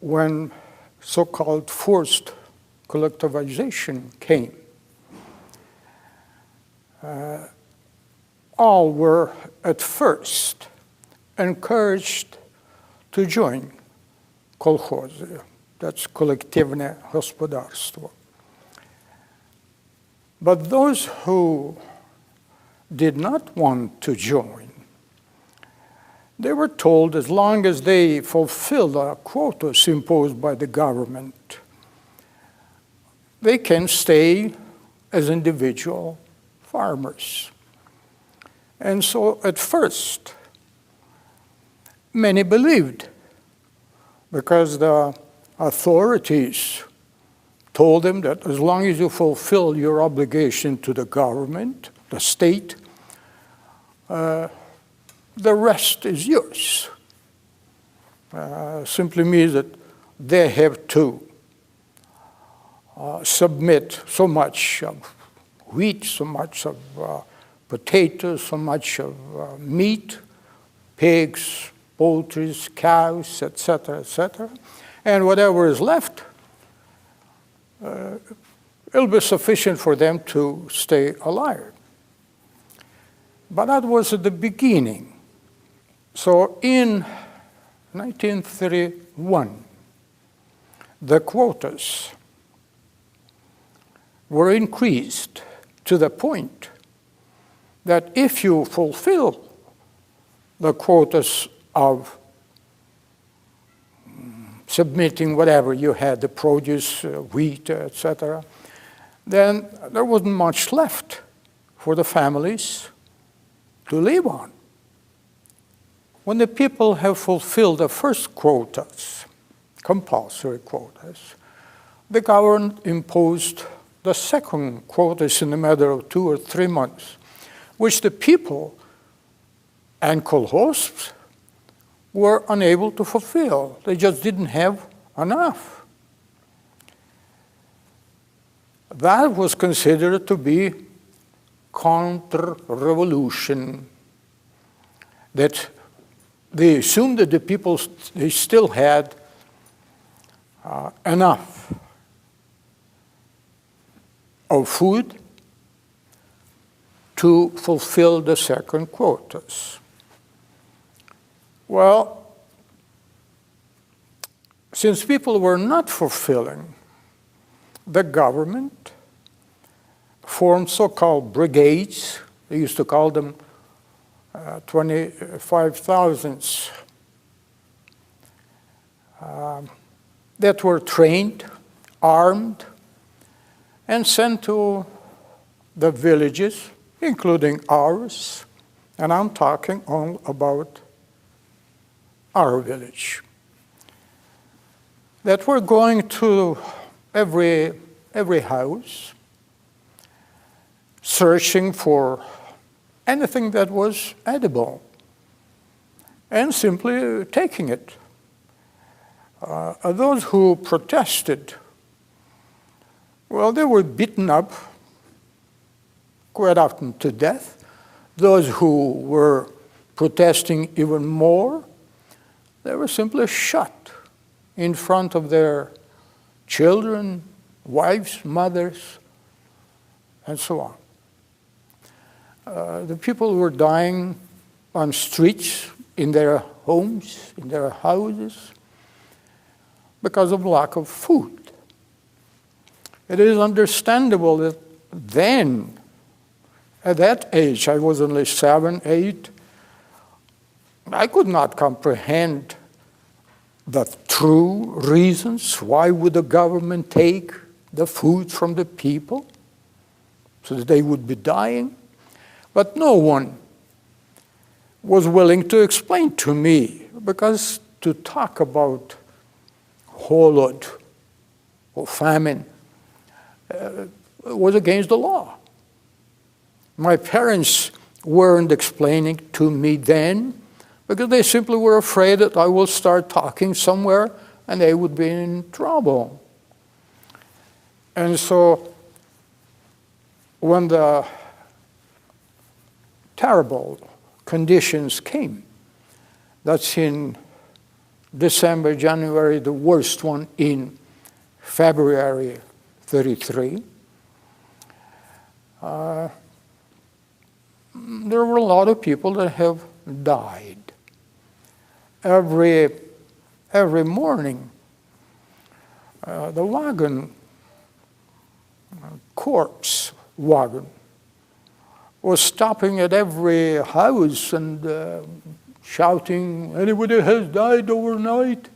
when so-called forced collectivization came, all were at first encouraged to join kolkhozy, that's коллективное господарство. But those who did not want to join, they were told as long as they fulfilled the quotas imposed by the government, they can stay as individual farmers. And so at first, many believed, because the authorities told them that as long as you fulfill your obligation to the government, the state, the rest is yours. Simply means that they have to submit so much of wheat, so much of potatoes, so much of meat, pigs, poultry, cows, etc., etc. And whatever is left, it'll be sufficient for them to stay alive. But that was at the beginning. So in 1931, the quotas were increased to the point that if you fulfill the quotas of submitting whatever you had, the produce, wheat, etc., then there wasn't much left for the families to live on. When the people have fulfilled the first quotas, compulsory quotas, the government imposed the second quotas in a matter of 2 or 3 months, which the people and kolkhozs were unable to fulfill. They just didn't have enough. That was considered to be counter-revolution, that they assumed that the people, they still had enough of food to fulfill the second quotas. Well, since people were not fulfilling, the government formed so-called brigades. They used to call them 25,000s that were trained, armed, and sent to the villages, including ours, and I'm talking all about our village, that were going to every house, searching for anything that was edible, and simply taking it. Those who protested, well, they were beaten up, quite often to death. Those who were protesting even more, they were simply shot in front of their children, wives, mothers, and so on. The people were dying on streets, in their homes, in their houses, because of lack of food. It is understandable that then, at that age, I was only 7, 8, I could not comprehend the true reasons why would the government take the food from the people so that they would be dying. But no one was willing to explain to me, because to talk about holod or famine was against the law. My parents weren't explaining to me then, because they simply were afraid that I will start talking somewhere and they would be in trouble. And so when the terrible conditions came, that's in December, January, the worst one in February 33. There were a lot of people that have died. Every morning, the wagon, corpse wagon, was stopping at every house and shouting, "Anybody has died overnight?"